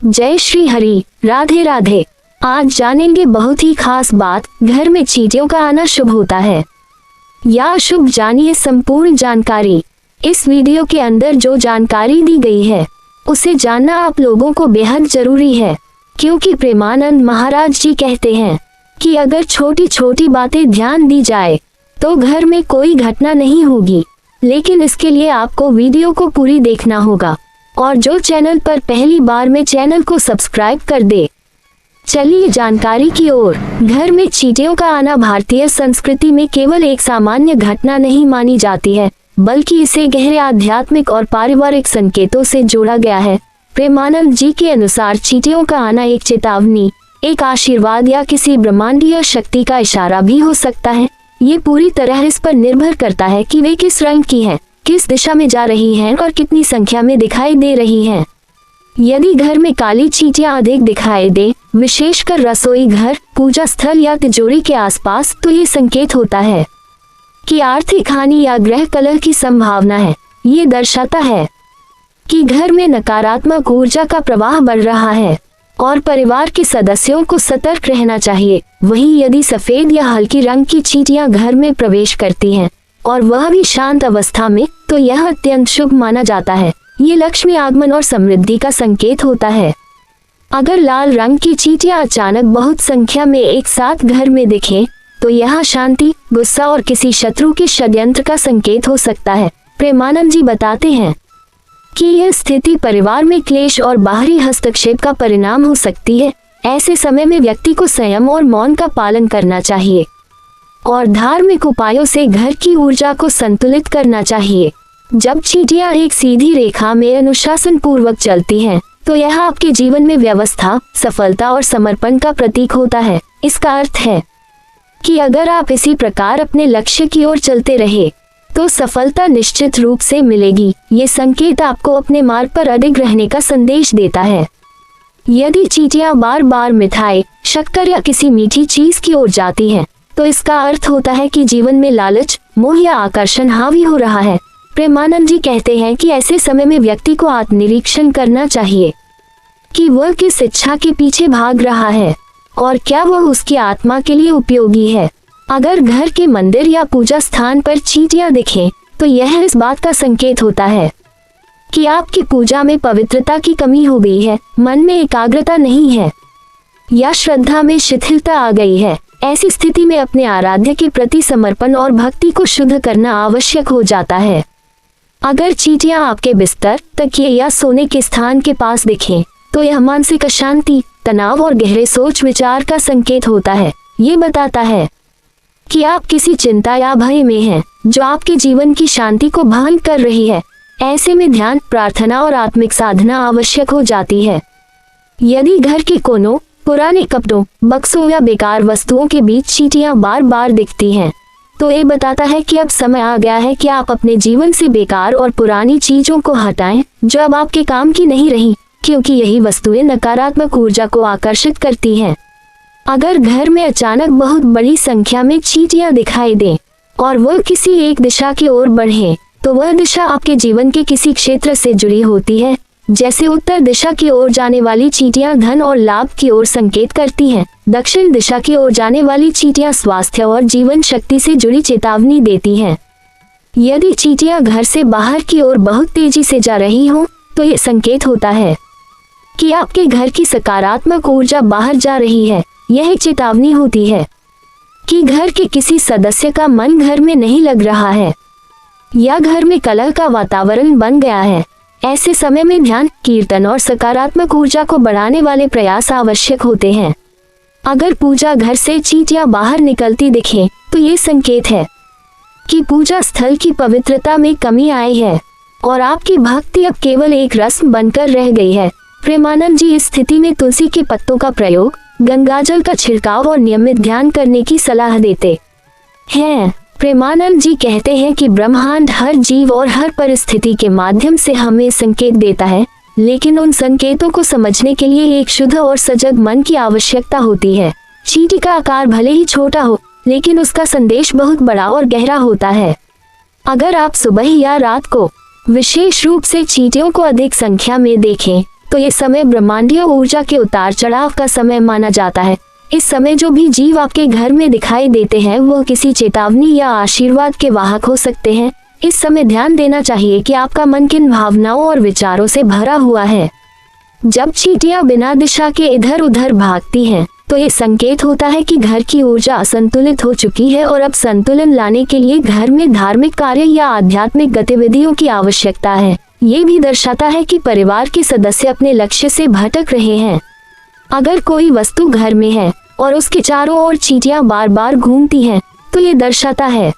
जय श्री हरि, राधे राधे। आज जानेंगे बहुत ही खास बात, घर में चींटियों का आना शुभ होता है या अशुभ। जानिए संपूर्ण जानकारी। इस वीडियो के अंदर जो जानकारी दी गई है उसे जानना आप लोगों को बेहद जरूरी है, क्योंकि प्रेमानंद महाराज जी कहते हैं कि अगर छोटी छोटी बातें ध्यान दी जाए तो घर में कोई घटना नहीं होगी, लेकिन इसके लिए आपको वीडियो को पूरी देखना होगा। और जो चैनल पर पहली बार में चैनल को सब्सक्राइब कर दे। चलिए जानकारी की ओर। घर में चींटियों का आना भारतीय संस्कृति में केवल एक सामान्य घटना नहीं मानी जाती है, बल्कि इसे गहरे आध्यात्मिक और पारिवारिक संकेतों से जोड़ा गया है। प्रेमानंद जी के अनुसार चींटियों का आना एक चेतावनी, एक आशीर्वाद या किसी ब्रह्मांडीय शक्ति का इशारा भी हो सकता है। ये पूरी तरह इस पर निर्भर करता है कि वे किस रंग की हैं, किस दिशा में जा रही हैं और कितनी संख्या में दिखाई दे रही हैं। यदि घर में काली चींटियां अधिक दिखाई दे, विशेषकर रसोई घर, पूजा स्थल या तिजोरी के आसपास, तो ये संकेत होता है कि आर्थिक हानि या ग्रह कलह की संभावना है। ये दर्शाता है कि घर में नकारात्मक ऊर्जा का प्रवाह बढ़ रहा है और परिवार के सदस्यों को सतर्क रहना चाहिए। वहीं यदि सफेद या हल्की रंग की चींटियां घर में प्रवेश करती हैं और वह भी शांत अवस्था में, तो यह अत्यंत शुभ माना जाता है। ये लक्ष्मी आगमन और समृद्धि का संकेत होता है। अगर लाल रंग की चींटियां अचानक बहुत संख्या में एक साथ घर में दिखें, तो यह शांति, गुस्सा और किसी शत्रु के षड्यंत्र का संकेत हो सकता है। प्रेमानंद जी बताते हैं कि यह स्थिति परिवार में क्लेश और बाहरी हस्तक्षेप का परिणाम हो सकती है। ऐसे समय में व्यक्ति को संयम और मौन का पालन करना चाहिए और धार्मिक उपायों से घर की ऊर्जा को संतुलित करना चाहिए। जब चींटियां एक सीधी रेखा में अनुशासन पूर्वक चलती हैं, तो यह आपके जीवन में व्यवस्था, सफलता और समर्पण का प्रतीक होता है। इसका अर्थ है कि अगर आप इसी प्रकार अपने लक्ष्य की ओर चलते रहे तो सफलता निश्चित रूप से मिलेगी। ये संकेत आपको अपने मार्ग पर अडिग रहने का संदेश देता है। यदि चींटियां बार बार मिठाई, शक्कर या किसी मीठी चीज की ओर जाती हैं, तो इसका अर्थ होता है कि जीवन में लालच, मोह या आकर्षण हावी हो रहा है। प्रेमानंद जी कहते हैं कि ऐसे समय में व्यक्ति को आत्मनिरीक्षण करना चाहिए कि वह किस इच्छा के पीछे भाग रहा है और क्या वह उसकी आत्मा के लिए उपयोगी है। अगर घर के मंदिर या पूजा स्थान पर चींटियां दिखें, तो यह इस बात का संकेत होता है कि आपकी पूजा में पवित्रता की कमी हो गई है, मन में एकाग्रता नहीं है या श्रद्धा में शिथिलता आ गई है। ऐसी स्थिति में अपने आराध्य के प्रति समर्पण और भक्ति को शुद्ध करना आवश्यक हो जाता है। अगर चींटियां आपके बिस्तर, तकिए या सोने के स्थान के पास दिखें, तो यह मानसिक अशांति, तनाव और गहरे सोच विचार का संकेत होता है। ये बताता है कि आप किसी चिंता या भय में हैं, जो आपके जीवन की शांति को भंग कर रही है। ऐसे में ध्यान, प्रार्थना और आत्मिक साधना आवश्यक हो जाती है। यदि घर के कोनों, पुराने कपड़ों, बक्सों या बेकार वस्तुओं के बीच चींटियां बार बार दिखती हैं, तो ये बताता है कि अब समय आ गया है कि आप अपने जीवन से बेकार और पुरानी चीजों को हटाएं, जो अब आपके काम की नहीं रही, क्योंकि यही वस्तुएं नकारात्मक ऊर्जा को आकर्षित करती हैं। अगर घर में अचानक बहुत बड़ी संख्या में चींटियां दिखाई दें और वह किसी एक दिशा की ओर बढ़ें, तो वह दिशा आपके जीवन के किसी क्षेत्र से जुड़ी होती है। जैसे उत्तर दिशा की ओर जाने वाली चींटियां धन और लाभ की ओर संकेत करती हैं। दक्षिण दिशा की ओर जाने वाली चींटियां स्वास्थ्य और जीवन शक्ति से जुड़ी चेतावनी देती हैं। यदि चींटियां घर से बाहर की ओर बहुत तेजी से जा रही हों, तो ये संकेत होता है कि आपके घर की सकारात्मक ऊर्जा बाहर जा रही है। यह चेतावनी होती है कि घर के किसी सदस्य का मन घर में नहीं लग रहा है या घर में कलह का वातावरण बन गया है। ऐसे समय में ध्यान, कीर्तन और सकारात्मक ऊर्जा को बढ़ाने वाले प्रयास आवश्यक होते हैं। अगर पूजा घर से चींटियां बाहर निकलती दिखें, तो ये संकेत है कि पूजा स्थल की पवित्रता में कमी आई है और आपकी भक्ति अब केवल एक रस्म बनकर रह गई है। प्रेमानंद जी इस स्थिति में तुलसी के पत्तों का प्रयोग, गंगाजल का छिड़काव और नियमित ध्यान करने की सलाह देते हैं। प्रेमानंद जी कहते हैं कि ब्रह्मांड हर जीव और हर परिस्थिति के माध्यम से हमें संकेत देता है, लेकिन उन संकेतों को समझने के लिए एक शुद्ध और सजग मन की आवश्यकता होती है। चींटी का आकार भले ही छोटा हो, लेकिन उसका संदेश बहुत बड़ा और गहरा होता है। अगर आप सुबह या रात को विशेष रूप से चींटियों को अधिक संख्या में देखें, तो ये समय ब्रह्मांडीय ऊर्जा के उतार चढ़ाव का समय माना जाता है। इस समय जो भी जीव आपके घर में दिखाई देते हैं वो किसी चेतावनी या आशीर्वाद के वाहक हो सकते हैं। इस समय ध्यान देना चाहिए कि आपका मन किन भावनाओं और विचारों से भरा हुआ है। जब चींटियां बिना दिशा के इधर उधर भागती हैं, तो ये संकेत होता है कि घर की ऊर्जा असंतुलित हो चुकी है और अब संतुलन लाने के लिए घर में धार्मिक कार्य या आध्यात्मिक गतिविधियों की आवश्यकता है। ये भी दर्शाता है कि परिवार के सदस्य अपने लक्ष्य से भटक रहे हैं। अगर कोई वस्तु घर में है और उसके चारों ओर चींटियां बार बार घूमती हैं, तो ये दर्शाता है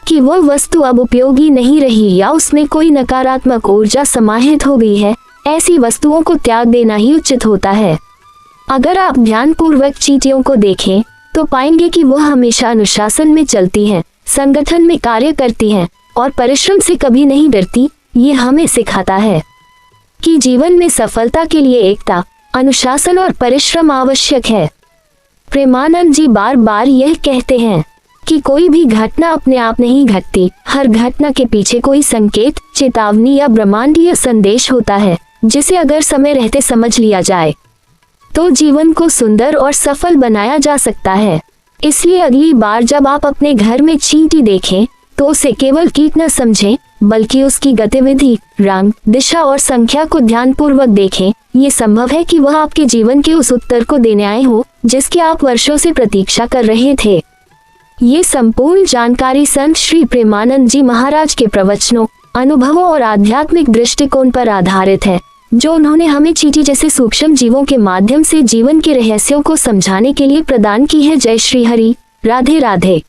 कि वह वस्तु अब उपयोगी नहीं रही या उसमें कोई नकारात्मक ऊर्जा समाहित हो गई है। ऐसी वस्तुओं को त्याग देना ही उचित होता है। अगर आप ध्यानपूर्वक चींटियों को देखें तो पाएंगे कि वह हमेशा अनुशासन में चलती हैं, संगठन में कार्य करती हैं और परिश्रम से कभी नहीं डरती। ये हमें सिखाता है कि जीवन में सफलता के लिए एकता, अनुशासन और परिश्रम आवश्यक है। प्रेमानंद जी बार बार यह कहते हैं कि कोई भी घटना अपने आप नहीं घटती। हर घटना के पीछे कोई संकेत, चेतावनी या ब्रह्मांडीय संदेश होता है, जिसे अगर समय रहते समझ लिया जाए तो जीवन को सुंदर और सफल बनाया जा सकता है। इसलिए अगली बार जब आप अपने घर में चींटी देखें तो उसे केवल कीट न समझें, बल्कि उसकी गतिविधि, रंग, दिशा और संख्या को ध्यानपूर्वक देखें। ये संभव है कि वह आपके जीवन के उस उत्तर को देने आए हो जिसकी आप वर्षों से प्रतीक्षा कर रहे थे। ये संपूर्ण जानकारी संत श्री प्रेमानंद जी महाराज के प्रवचनों, अनुभवों और आध्यात्मिक दृष्टिकोण पर आधारित है, जो उन्होंने हमें चींटी जैसे सूक्ष्म जीवों के माध्यम से जीवन के रहस्यों को समझाने के लिए प्रदान की है। जय श्री हरि। राधे राधे।